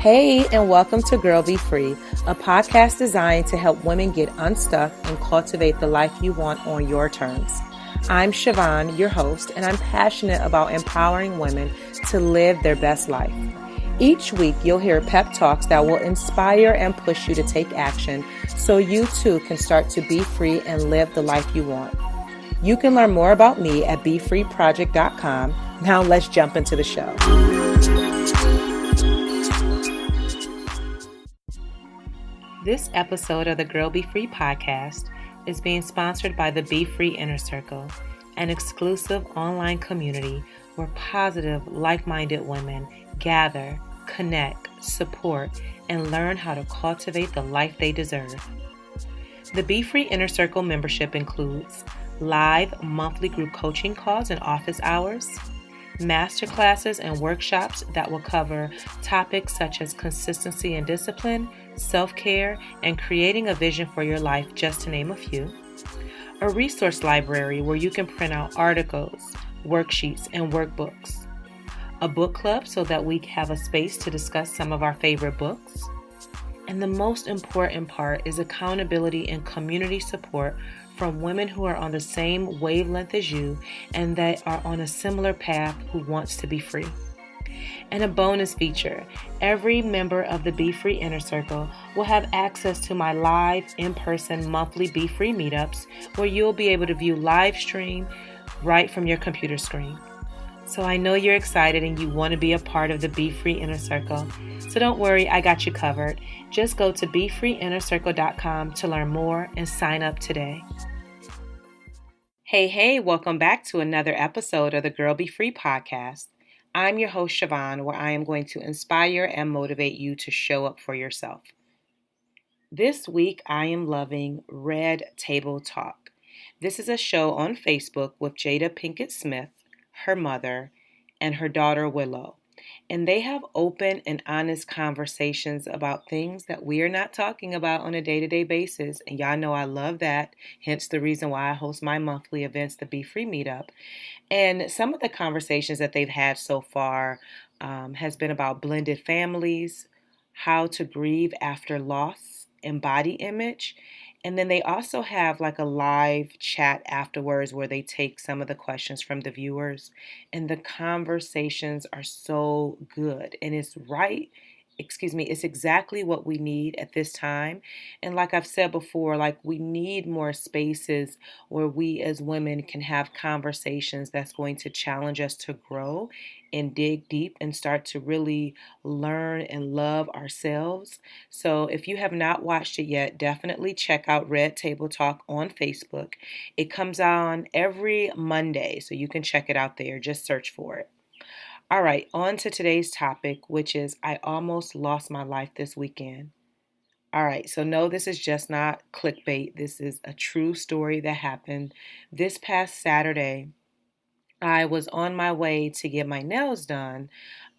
Hey, and welcome to Girl Be Free, a podcast designed to help women get unstuck and cultivate the life you want on your terms. I'm Siobhan, your host, and I'm passionate about empowering women to live their best life. Each week, you'll hear pep talks that will inspire and push you to take action so you too can start to be free and live the life you want. You can learn more about me at BeFreeProject.com. Now let's jump into the show. This episode of the Girl Be Free podcast is being sponsored by the Be Free Inner Circle, an exclusive online community where positive, like-minded women gather, connect, support, and learn how to cultivate the life they deserve. The Be Free Inner Circle membership includes live monthly group coaching calls and office hours, masterclasses and workshops that will cover topics such as consistency and discipline, self-care, and creating a vision for your life, just to name a few. A resource library where you can print out articles, worksheets, and workbooks. A book club so that we have a space to discuss some of our favorite books. And the most important part is accountability and community support from women who are on the same wavelength as you and that are on a similar path who wants to be free. And a bonus feature, every member of the Be Free Inner Circle will have access to my live in-person monthly Be Free meetups where you'll be able to view live stream right from your computer screen. So I know you're excited and you want to be a part of the Be Free Inner Circle. So don't worry, I got you covered. Just go to BeFreeInnerCircle.com to learn more and sign up today. Hey, welcome back to another episode of the Girl Be Free podcast. I'm your host, Siobhan, where I am going to inspire and motivate you to show up for yourself. This week, I am loving Red Table Talk. This is a show on Facebook with Jada Pinkett Smith, her mother, and her daughter Willow. And they have open and honest conversations about things that we are not talking about on a day-to-day basis. And y'all know I love that. Hence the reason why I host my monthly events, the Be Free Meetup. And some of the conversations that they've had so far has been about blended families, how to grieve after loss and body image. And then they also have like a live chat afterwards where they take some of the questions from the viewers. And the conversations are so good. And it's exactly what we need at this time. And like I've said before, like we need more spaces where we as women can have conversations that's going to challenge us to grow and dig deep and start to really learn and love ourselves. So if you have not watched it yet, definitely check out Red Table Talk on Facebook. It comes on every Monday, so you can check it out there. Just search for it. All right, on to today's topic, which is I almost lost my life this weekend. All right, so no, this is just not clickbait. This is a true story that happened this past Saturday. I was on my way to get my nails done,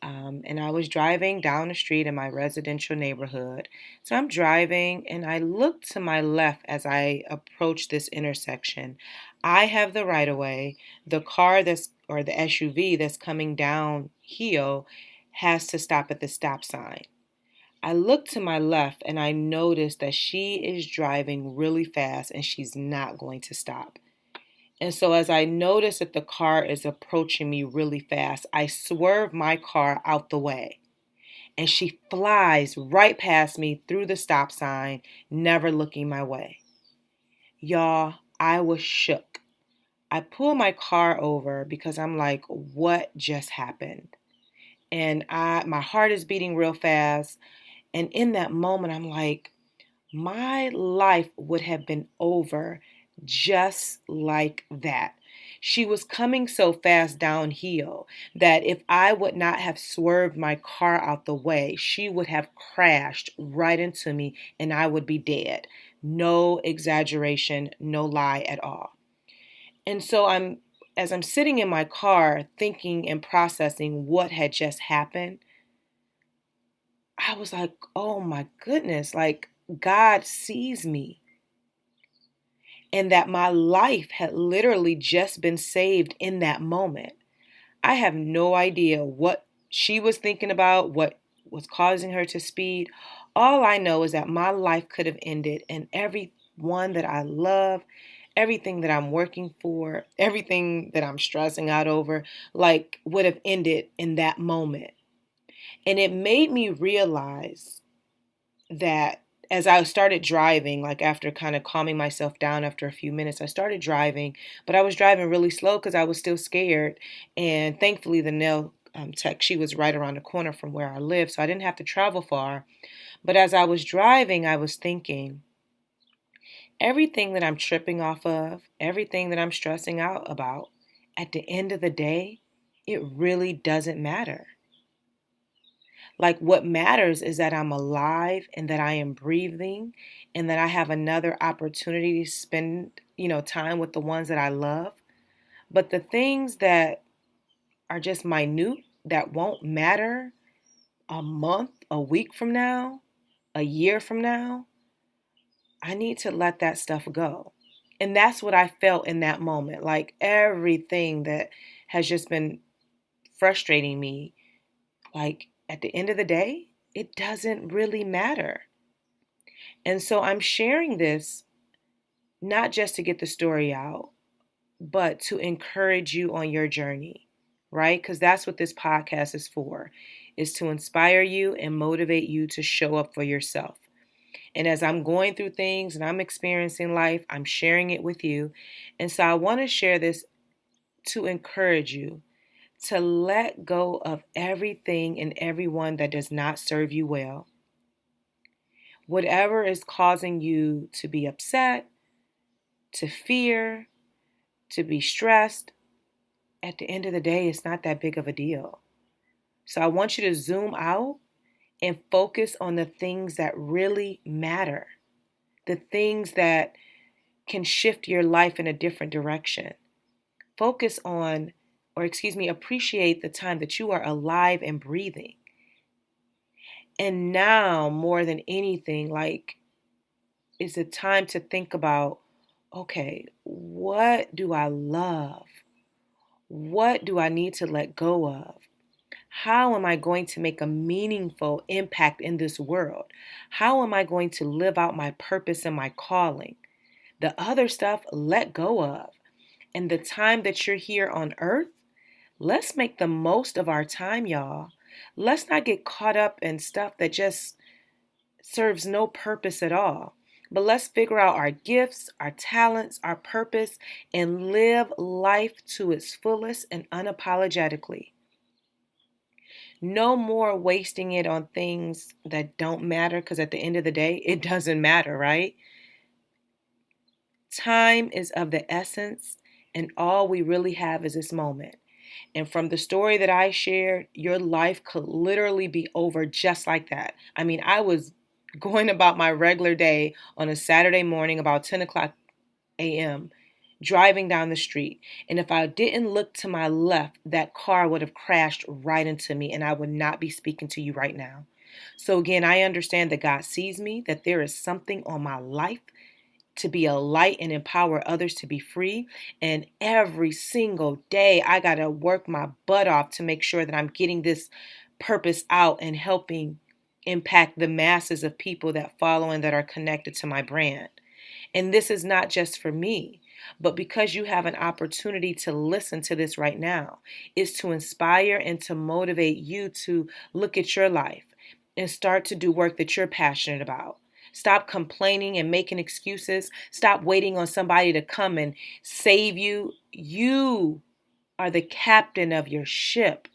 and I was driving down the street in my residential neighborhood. So I'm driving, and I look to my left as I approach this intersection. I have the right of way. The the SUV that's coming downhill has to stop at the stop sign. I look to my left, and I notice that she is driving really fast, and she's not going to stop. And so as I notice that the car is approaching me really fast, I swerve my car out the way. And she flies right past me through the stop sign, never looking my way. Y'all, I was shook. I pull my car over because I'm like, what just happened? And my heart is beating real fast. And in that moment, I'm like, my life would have been over just like that. She was coming so fast downhill that if I would not have swerved my car out the way, she would have crashed right into me and I would be dead. No exaggeration, no lie at all. And so as I'm sitting in my car thinking and processing what had just happened, I was like, oh my goodness, like God sees me. And that my life had literally just been saved in that moment. I have no idea what she was thinking about, what was causing her to speed. All I know is that my life could have ended, and everyone that I love, everything that I'm working for, everything that I'm stressing out over, like would have ended in that moment. And it made me realize that as I started driving, like after kind of calming myself down after a few minutes, I started driving, but I was driving really slow because I was still scared. And thankfully, the nail tech, she was right around the corner from where I live, so I didn't have to travel far. But as I was driving, I was thinking, everything that I'm tripping off of, everything that I'm stressing out about, at the end of the day, it really doesn't matter. Like, what matters is that I'm alive and that I am breathing and that I have another opportunity to spend, time with the ones that I love. But the things that are just minute, that won't matter a month, a week from now, a year from now, I need to let that stuff go. And that's what I felt in that moment. Like everything that has just been frustrating me, like at the end of the day, it doesn't really matter. And so I'm sharing this not just to get the story out, but to encourage you on your journey, right? Because that's what this podcast is to inspire you and motivate you to show up for yourself. And as I'm going through things and I'm experiencing life, I'm sharing it with you. And so I want to share this to encourage you to let go of everything and everyone that does not serve you well. Whatever is causing you to be upset, to fear, to be stressed, at the end of the day, it's not that big of a deal. So I want you to zoom out and focus on the things that really matter, the things that can shift your life in a different direction. Focus on, appreciate the time that you are alive and breathing. And now, more than anything, like, is a time to think about, okay, what do I love? What do I need to let go of? How am I going to make a meaningful impact in this world? How am I going to live out my purpose and my calling? The other stuff, let go of. And the time that you're here on earth, let's make the most of our time, y'all. Let's not get caught up in stuff that just serves no purpose at all. But let's figure out our gifts, our talents, our purpose, and live life to its fullest and unapologetically. No more wasting it on things that don't matter, because at the end of the day, it doesn't matter, right? Time is of the essence, and all we really have is this moment. And from the story that I shared, your life could literally be over just like that. I mean, I was going about my regular day on a Saturday morning about 10 o'clock a.m., driving down the street. And if I didn't look to my left, that car would have crashed right into me and I would not be speaking to you right now. So again, I understand that God sees me, that there is something on my life to be a light and empower others to be free. And every single day, I got to work my butt off to make sure that I'm getting this purpose out and helping impact the masses of people that follow and that are connected to my brand. And this is not just for me, but because you have an opportunity to listen to this right now, is to inspire and to motivate you to look at your life and start to do work that you're passionate about. Stop complaining and making excuses. Stop waiting on somebody to come and save you. You are the captain of your ship.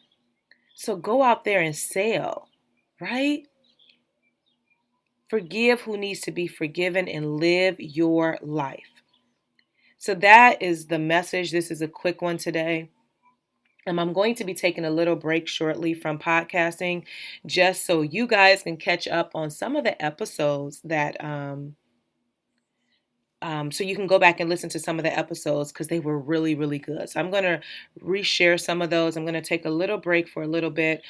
So go out there and sail, right? Forgive who needs to be forgiven and live your life. So that is the message. This is a quick one today. I'm going to be taking a little break shortly from podcasting just so you guys can catch up on some of the episodes that so you can go back and listen to some of the episodes because they were really, really good. So I'm going to reshare some of those. I'm going to take a little break for a little bit,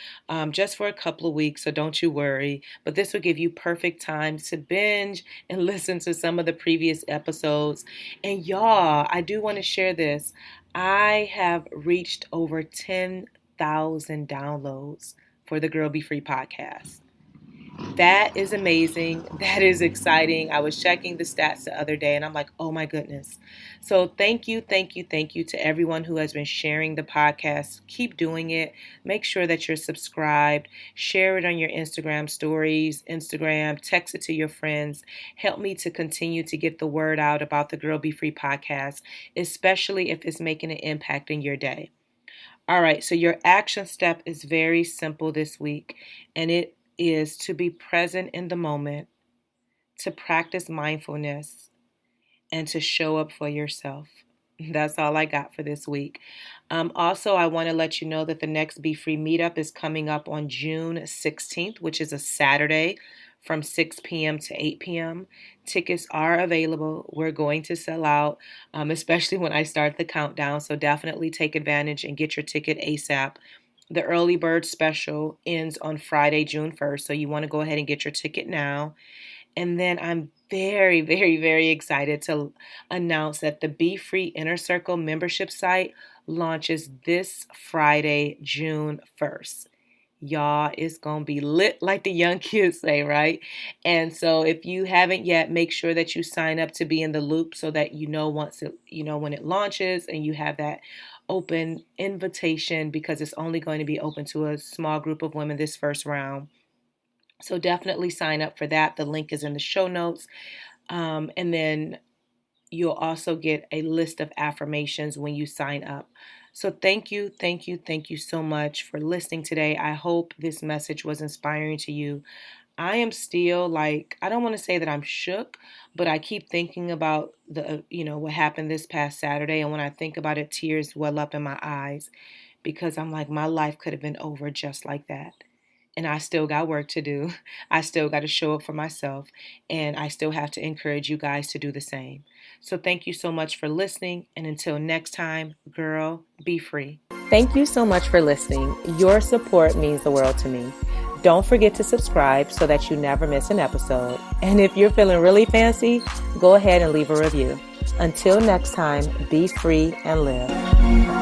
just for a couple of weeks. So don't you worry. But this will give you perfect time to binge and listen to some of the previous episodes. And y'all, I do want to share this. I have reached over 10,000 downloads for the Girl Be Free podcast. That is amazing. That is exciting. I was checking the stats the other day and I'm like, oh my goodness. So thank you to everyone who has been sharing the podcast. Keep doing it. Make sure that you're subscribed. Share it on your Instagram stories, text it to your friends. Help me to continue to get the word out about the Girl Be Free podcast, especially if it's making an impact in your day. All right, so your action step is very simple this week, and it is to be present in the moment, to practice mindfulness, and to show up for yourself. That's all I got for this week. Also, I want to let you know that the next Be Free meetup is coming up on June 16th, which is a Saturday from 6 p.m. to 8 p.m. Tickets are available. We're going to sell out, especially when I start the countdown. So definitely take advantage and get your ticket ASAP. The early bird special ends on Friday, June 1st. So you want to go ahead and get your ticket now. And then I'm very, very, very excited to announce that the Be Free Inner Circle membership site launches this Friday, June 1st. Y'all, it's going to be lit like the young kids say, right? And so if you haven't yet, make sure that you sign up to be in the loop so that you know when it launches and you have that open invitation, because it's only going to be open to a small group of women this first round. So definitely sign up for that. The link is in the show notes. And then you'll also get a list of affirmations when you sign up. So thank you so much for listening today. I hope this message was inspiring to you. I am still I don't want to say that I'm shook, but I keep thinking about what happened this past Saturday. And when I think about it, tears well up in my eyes, because I'm like, my life could have been over just like that. And I still got work to do. I still got to show up for myself. And I still have to encourage you guys to do the same. So thank you so much for listening. And until next time, girl, be free. Thank you so much for listening. Your support means the world to me. Don't forget to subscribe so that you never miss an episode. And if you're feeling really fancy, go ahead and leave a review. Until next time, be free and live.